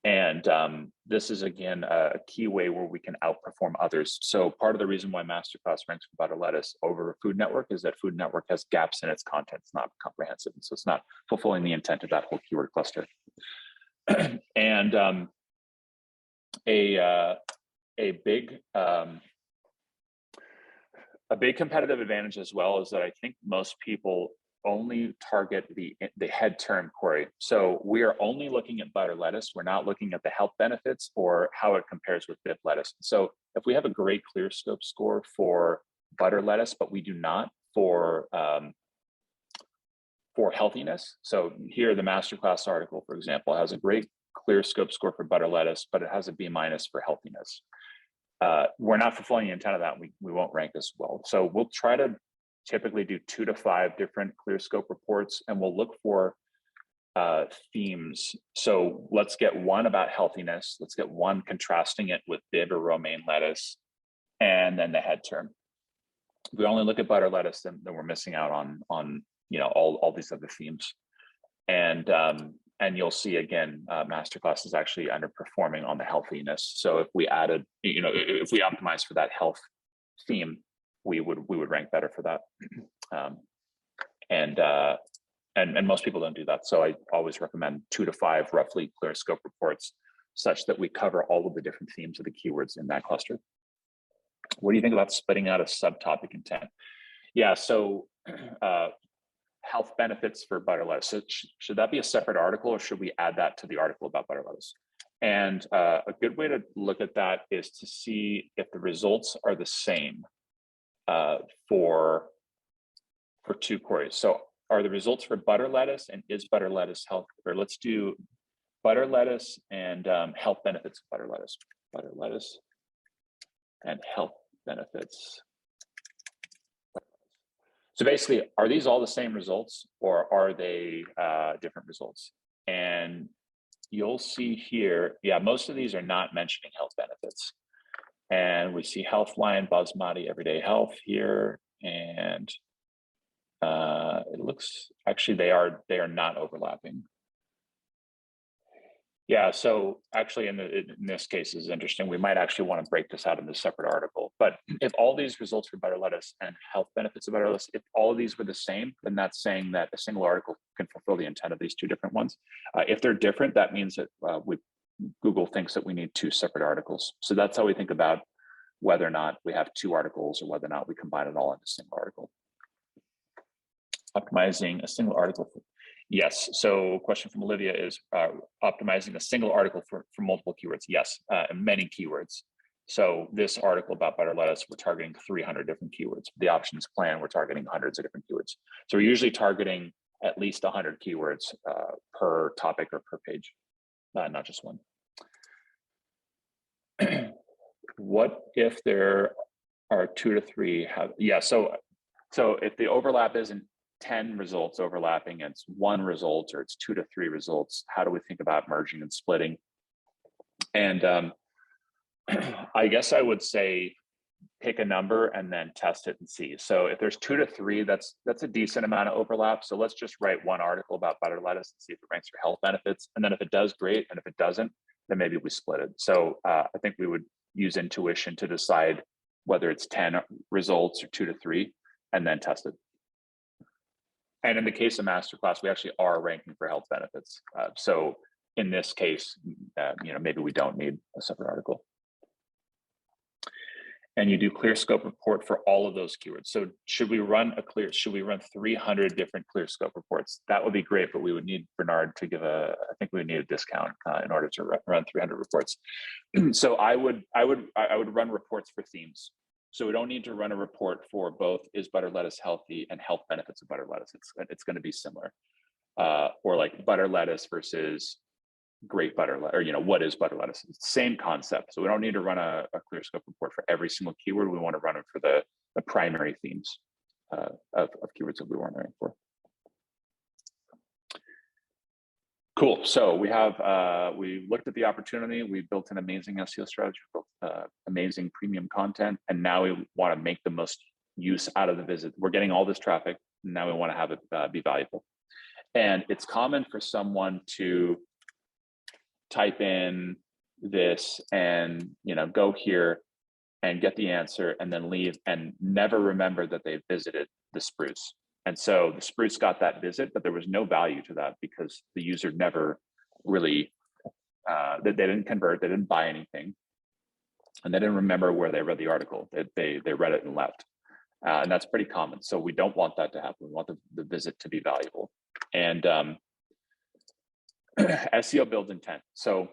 And this is, again, a key way where we can outperform others. So part of the reason why Masterclass ranks for butter lettuce over Food Network is that Food Network has gaps in its content. It's not comprehensive. And so it's not fulfilling the intent of that whole keyword cluster. And a big competitive advantage as well is that I think most people only target the head term query. So we are only looking at butter lettuce. We're not looking at the health benefits or how it compares with bib lettuce. So if we have a great ClearScope score for butter lettuce, but we do not for healthiness. So here, the Masterclass article, for example, has a great ClearScope score for butter lettuce, but it has a B- for healthiness. We're not fulfilling the intent of that. We won't rank as well. So we'll try to typically do 2 to 5 different ClearScope reports, and we'll look for themes. So let's get one about healthiness. Let's get one contrasting it with bib or romaine lettuce, and then the head term. If we only look at butter lettuce, then we're missing out on all these other themes. And you'll see again, Masterclass is actually underperforming on the healthiness. So if we added, if we optimize for that health theme, we would rank better for that. And most people don't do that. So I always recommend 2 to 5 roughly ClearScope reports, such that we cover all of the different themes of the keywords in that cluster. What do you think about splitting out a subtopic intent? Yeah, so health benefits for butter lettuce. So should that be a separate article, or should we add that to the article about butter lettuce? And a good way to look at that is to see if the results are the same for 2 queries. So are the results for butter lettuce and is butter lettuce health? Or let's do butter lettuce and health benefits of butter lettuce. Butter lettuce and health benefits. So basically, are these all the same results, or are they different results? And you'll see here, yeah, most of these are not mentioning health benefits. And we see Healthline, Basmati, Everyday Health here, and it looks, actually they are not overlapping. Yeah, so actually in this case is interesting. We might actually want to break this out in a separate article. But if all these results for butter lettuce and health benefits of butter lettuce, if all of these were the same, then that's saying that a single article can fulfill the intent of these 2 different ones. If they're different, that means that Google thinks that we need 2 separate articles. So that's how we think about whether or not we have 2 articles or whether or not we combine it all into a single article. Optimizing a single article. Yes. So question from Olivia is optimizing a single article for multiple keywords. Yes, and many keywords. So this article about butter lettuce, we're targeting 300 different keywords. The options plan, we're targeting hundreds of different keywords. So we're usually targeting at least 100 keywords per topic or per page, not just one. What if there are 2 to 3? Yeah. So if the overlap isn't 10 results overlapping, it's 1 result, or it's 2 to 3 results, how do we think about merging and splitting? And I guess I would say pick a number and then test it and see. So if there's 2 to 3, that's a decent amount of overlap. So let's just write 1 article about butter lettuce and see if it ranks for health benefits. And then if it does, great. And if it doesn't, then maybe we split it. So I think we would use intuition to decide whether it's 10 results or 2 to 3, and then test it. And in the case of Masterclass, we actually are ranking for health benefits. So in this case, maybe we don't need a separate article. And you do ClearScope report for all of those keywords. So should we run 300 different ClearScope reports? That would be great, but we would need Bernard to give I think we would need a discount in order to run 300 reports. So I would run reports for themes. So we don't need to run a report for both is butter lettuce healthy and health benefits of butter lettuce. It's going to be similar. Or like butter lettuce versus great butter lettuce, or what is butter lettuce? It's the same concept. So we don't need to run a ClearScope report for every single keyword. We want to run it for the primary themes of keywords that we want to rank for. Cool. So we looked at the opportunity. We built an amazing SEO strategy, built amazing premium content, and now we want to make the most use out of the visit. We're getting all this traffic, and now we want to have it be valuable. And it's common for someone to type in this and, go here and get the answer and then leave and never remember that they visited the spruce. And so the spruce got that visit, but there was no value to that because the user never really, they didn't convert, they didn't buy anything, and they didn't remember where they read the article. They read it and left. And that's pretty common. So we don't want that to happen. We want the visit to be valuable. And SEO builds intent. So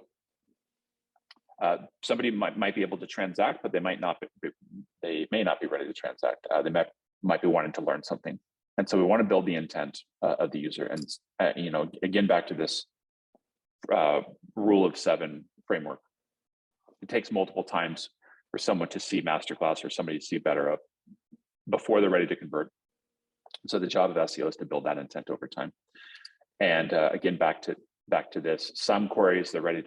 somebody might be able to transact, but they may not be ready to transact. They might be wanting to learn something. And so we want to build the intent of the user. And, again, back to this rule of 7 framework. It takes multiple times for someone to see masterclass or somebody to see better up before they're ready to convert. So the job of SEO is to build that intent over time. And again, back to this, some queries they're ready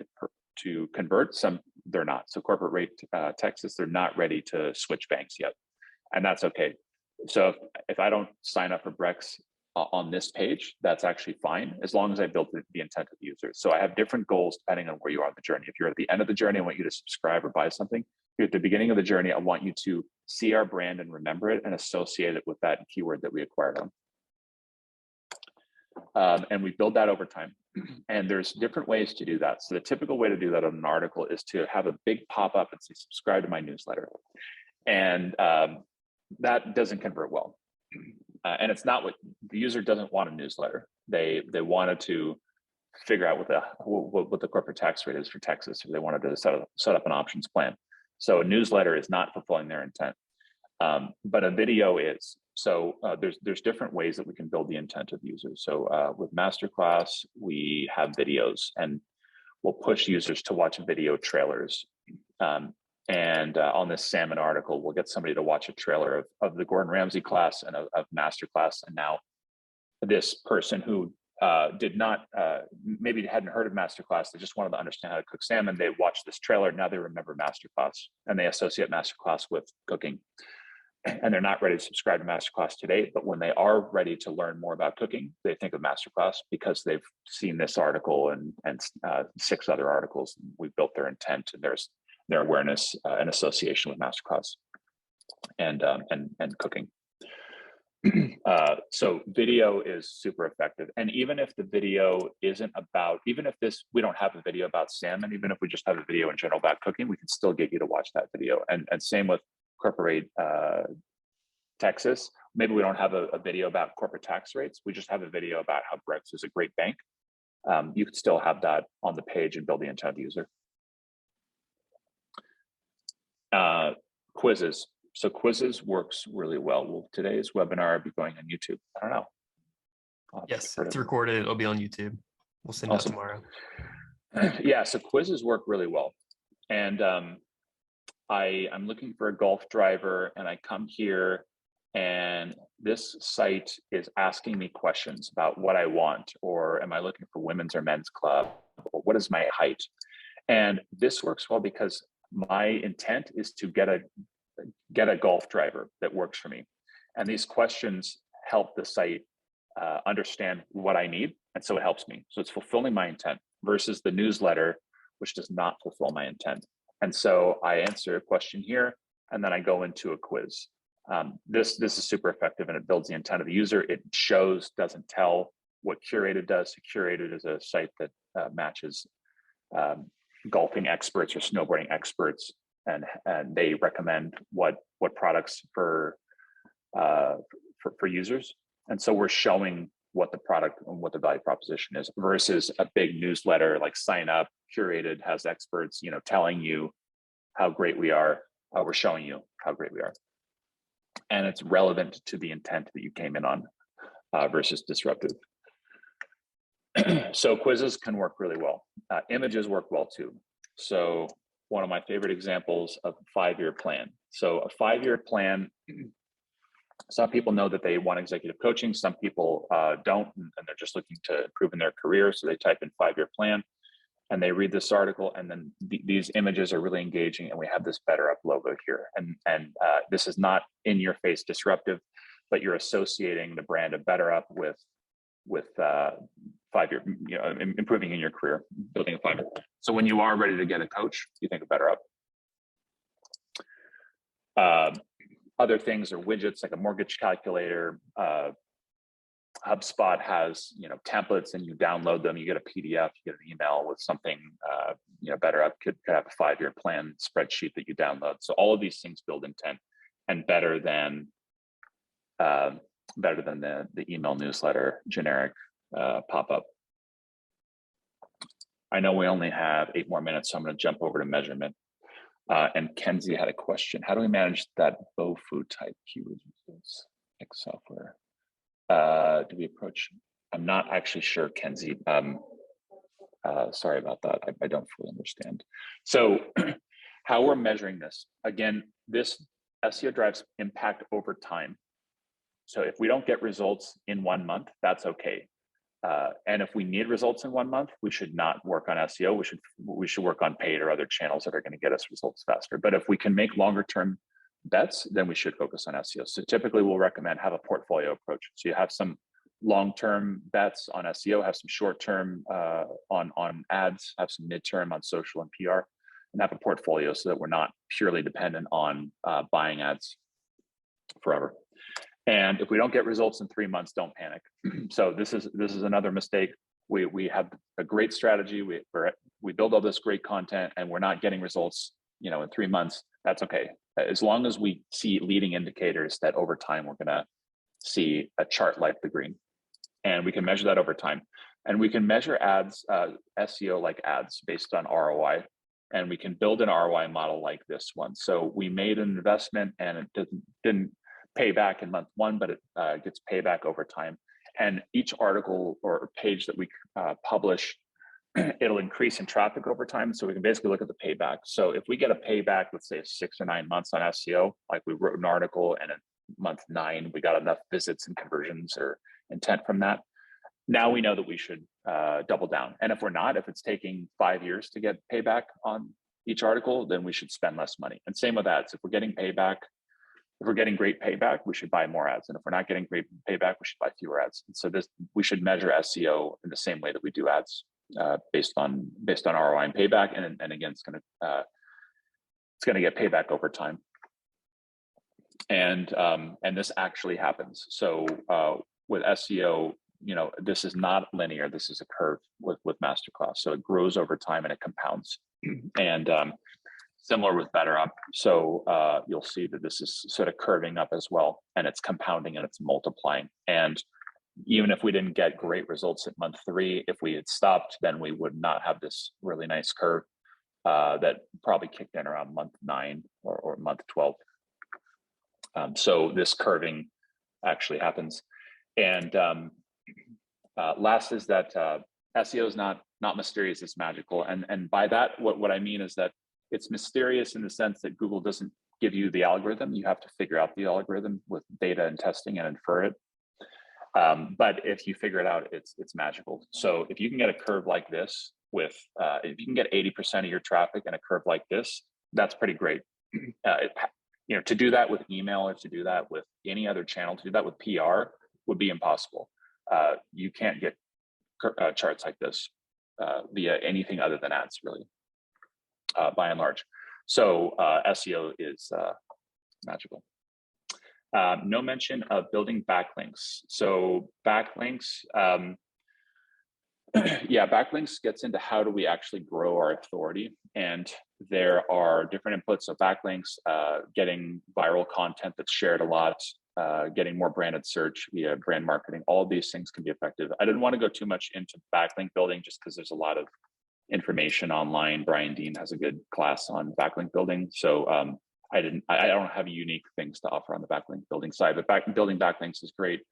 to convert, some they're not. So corporate rate Texas, they're not ready to switch banks yet, and that's okay. So if I don't sign up for Brex on this page, that's actually fine, as long as I built the intent of the user. So I have different goals depending on where you are in the journey. If you're at the end of the journey, I want you to subscribe or buy something. If you're at the beginning of the journey, I want you to see our brand and remember it and associate it with that keyword that we acquired on. And we build that over time. And there's different ways to do that. So the typical way to do that on an article is to have a big pop-up and say, subscribe to my newsletter. And that doesn't convert well. And it's not what the user doesn't want. A newsletter. They wanted to figure out what the corporate tax rate is for Texas, if they wanted to set up an options plan. So a newsletter is not fulfilling their intent, but a video is. So there's different ways that we can build the intent of users. So with Masterclass, we have videos, and we'll push users to watch video trailers. And on this salmon article, we'll get somebody to watch a trailer of the Gordon Ramsay class and of Masterclass. And now this person who did not, maybe hadn't heard of Masterclass, they just wanted to understand how to cook salmon. They watched this trailer, now they remember Masterclass, and they associate Masterclass with cooking. And they're not ready to subscribe to Masterclass today, but when they are ready to learn more about cooking, they think of Masterclass because they've seen this article and 6 other articles. We've built their intent and their awareness and association with Masterclass and cooking. So video is super effective. And even if the video isn't about, even if we don't have a video about salmon, even if we just have a video in general about cooking, we can still get you to watch that video. And same with corporate Texas. Maybe we don't have a video about corporate tax rates. We just have a video about how Brex is a great bank. You could still have that on the page and build the intent of the user. Quizzes. So quizzes works really well. Will today's webinar be going on YouTube? I don't know.
Yes, it's recorded. It'll be on YouTube. We'll send it out tomorrow.
Yeah, so quizzes work really well. And I'm looking for a golf driver, and I come here, and this site is asking me questions about what I want, or am I looking for women's or men's club, or what is my height? And this works well because my intent is to get a golf driver that works for me. And these questions help the site understand what I need. And so it helps me. So it's fulfilling my intent versus the newsletter, which does not fulfill my intent. And so I answer a question here, and then I go into a quiz. This is super effective, and it builds the intent of the user. It shows, doesn't tell, what Curated does. So Curated is a site that matches golfing experts or snowboarding experts, and they recommend what products for users. And so we're showing what the product and what the value proposition is versus a big newsletter like Sign Up. Curated has experts, telling you how great we are. We're showing you how great we are, and it's relevant to the intent that you came in on versus disruptive. So quizzes can work really well. Images work well too. So one of my favorite examples of a 5-year plan. So a 5-year plan, some people know that they want executive coaching. Some people don't, and they're just looking to improve in their career. So they type in 5-year plan and they read this article, and then these images are really engaging, and we have this Better Up logo here. And this is not in your face disruptive, but you're associating the brand of Better Up with 5-year, improving in your career, building a 5-year. So when you are ready to get a coach, you think of BetterUp. Other things are widgets like a mortgage calculator. HubSpot has templates, and you download them. You get a PDF, you get an email with something. BetterUp could have a 5-year plan spreadsheet that you download. So all of these things build intent, and better than the email newsletter generic pop-up. I know we only have 8 more minutes, so I'm going to jump over to measurement. And Kenzie had a question. How do we manage that bow food type keywords with X software? Do we approach? I'm not actually sure, Kenzie. Sorry about that. I don't fully understand. So how we're measuring this, again, this SEO drives impact over time. So if we don't get results in 1 month, that's okay. And if we need results in 1 month, we should not work on SEO. We should work on paid or other channels that are going to get us results faster. But if we can make longer term bets, then we should focus on SEO. So typically we'll recommend have a portfolio approach. So you have some long-term bets on SEO, have some short-term on ads, have some mid-term on social and PR, and have a portfolio so that we're not purely dependent on buying ads forever. And if we don't get results in 3 months, don't panic. So this is another mistake. We have a great strategy. We build all this great content, and we're not getting results, in 3 months. That's okay, as long as we see leading indicators that over time we're going to see a chart like the green, and we can measure that over time. And we can measure ads, SEO like ads based on ROI, and we can build an ROI model like this one. So we made an investment, and it didn't pay back in month 1, but it gets payback over time. And each article or page that we publish, it'll increase in traffic over time. So we can basically look at the payback. So if we get a payback, let's say 6 or 9 months on SEO, like we wrote an article and in month 9, we got enough visits and conversions or intent from that, now we know that we should double down. And if we're not, if it's taking 5 years to get payback on each article, then we should spend less money. And same with ads. If we're getting payback, if we're getting great payback, we should buy more ads. And if we're not getting great payback, we should buy fewer ads. And so we should measure SEO in the same way that we do ads, based on ROI and payback. And again, it's going to get payback over time. And this actually happens. So with SEO, this is not linear. This is a curve with Masterclass. So it grows over time and it compounds. And similar with BetterUp. So you'll see that this is sort of curving up as well, and it's compounding and it's multiplying. And even if we didn't get great results at month 3, if we had stopped, then we would not have this really nice curve that probably kicked in around month 9 or month 12. So this curving actually happens. And last is that SEO is not mysterious, it's magical. And by that, what I mean is that it's mysterious in the sense that Google doesn't give you the algorithm. You have to figure out the algorithm with data and testing and infer it. But if you figure it out, it's magical. So if you can get a curve like this with, if you can get 80% of your traffic in a curve like this, that's pretty great. To do that with email or to do that with any other channel, to do that with PR would be impossible. You can't get charts like this via anything other than ads, really. By and large. So SEO is magical. No mention of building backlinks. So backlinks, backlinks gets into how do we actually grow our authority. And there are different inputs. So backlinks, getting viral content that's shared a lot, getting more branded search via brand marketing, all of these things can be effective. I didn't want to go too much into backlink building just because there's a lot of information online. Brian Dean has a good class on backlink building. So I don't have unique things to offer on the backlink building side, but building backlinks is great.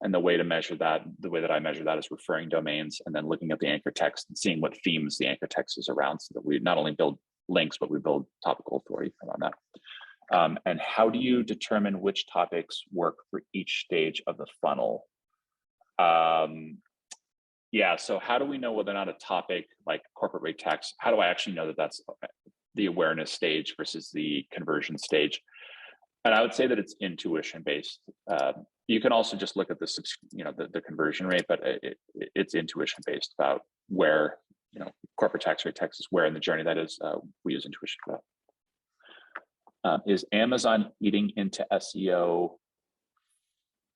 And the way to measure that, the way that I measure that is referring domains and then looking at the anchor text and seeing what themes the anchor text is around so that we not only build links, but we build topical authority around that. And how do you determine which topics work for each stage of the funnel? So how do we know whether or not a topic like corporate rate tax, how do I actually know that that's the awareness stage versus the conversion stage? And I would say that it's intuition based. You can also just look at the conversion rate, but it's intuition based about where, corporate tax rate Texas, where in the journey that is. We use intuition for that. Is Amazon eating into SEO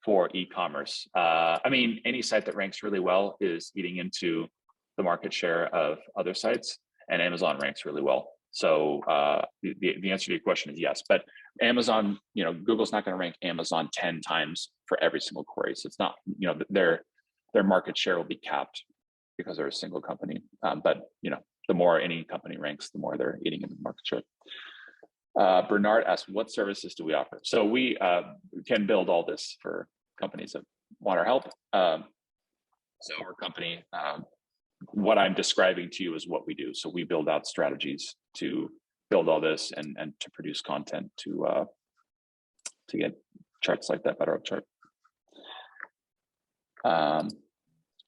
for e-commerce? I mean, any site that ranks really well is eating into the market share of other sites, and Amazon ranks really well. So the answer to your question is yes, but Amazon, Google's not going to rank Amazon 10 times for every single query. So it's not, their market share will be capped because they're a single company. But the more any company ranks, the more they're eating into the market share. Bernard asked, what services do we offer? So we can build all this for companies that want our help. So our company, what I'm describing to you is what we do. So we build out strategies to build all this and to produce content to get charts like that better up chart.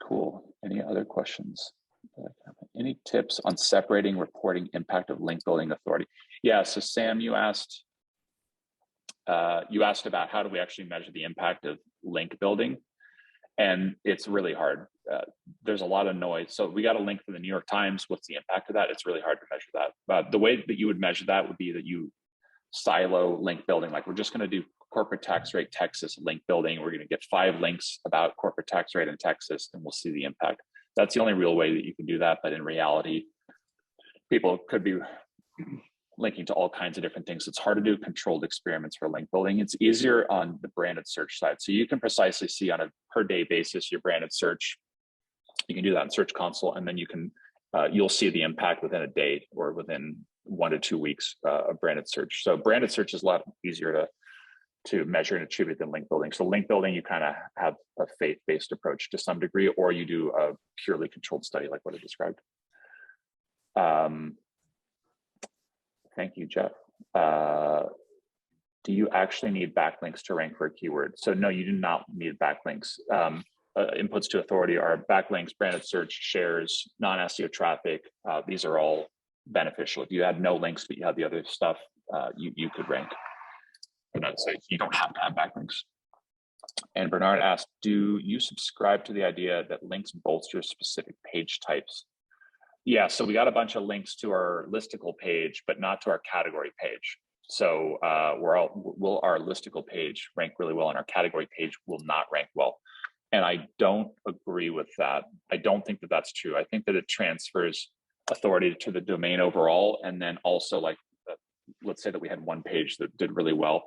Cool. Any other questions? Any tips on separating reporting impact of link building authority? Yeah. So Sam, you asked about how do we actually measure the impact of link building, and it's really hard. There's a lot of noise. So we got a link from the New York Times. What's the impact of that? It's really hard to measure that. But the way that you would measure that would be that you silo link building. Like, we're just going to do corporate tax rate Texas link building. We're going to get 5 links about corporate tax rate in Texas, and we'll see the impact. That's the only real way that you can do that. But in reality, people could be linking to all kinds of different things. It's hard to do controlled experiments for link building. It's easier on the branded search side. So you can precisely see on a per day basis your branded search. You can do that in Search Console, and then you can you'll see the impact within a day or within 1 to 2 weeks of branded search. So branded search is a lot easier to measure and attribute than link building. So link building, you kind of have a faith-based approach to some degree, or you do a purely controlled study like what I described. Thank you, Jeff. Do you actually need backlinks to rank for a keyword? So no, you do not need backlinks. Inputs to authority are backlinks, branded search, shares, non-SEO traffic. These are all beneficial. If you had no links, but you had the other stuff, you could rank. So you don't have to have backlinks. And Bernard asked, do you subscribe to the idea that links bolster specific page types? Yeah, so we got a bunch of links to our listicle page, but not to our category page. So will our listicle page rank really well, and our category page will not rank well. And I don't agree with that. I don't think that that's true. I think that it transfers authority to the domain overall. And then also, like, let's say that we had one page that did really well,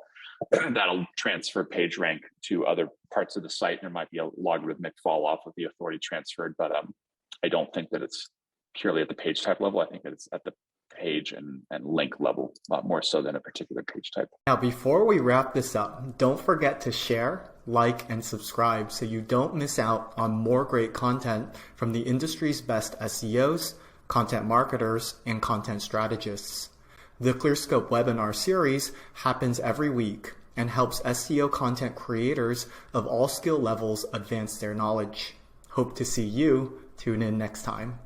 that'll transfer page rank to other parts of the site. And there might be a logarithmic fall off of the authority transferred, but I don't think that it's purely at the page type level. I think that it's at the page and link level, more so than a particular page type.
Now, before we wrap this up, don't forget to share, like, and subscribe so you don't miss out on more great content from the industry's best SEOs, content marketers, and content strategists. The ClearScope webinar series happens every week and helps SEO content creators of all skill levels advance their knowledge. Hope to see you. Tune in next time.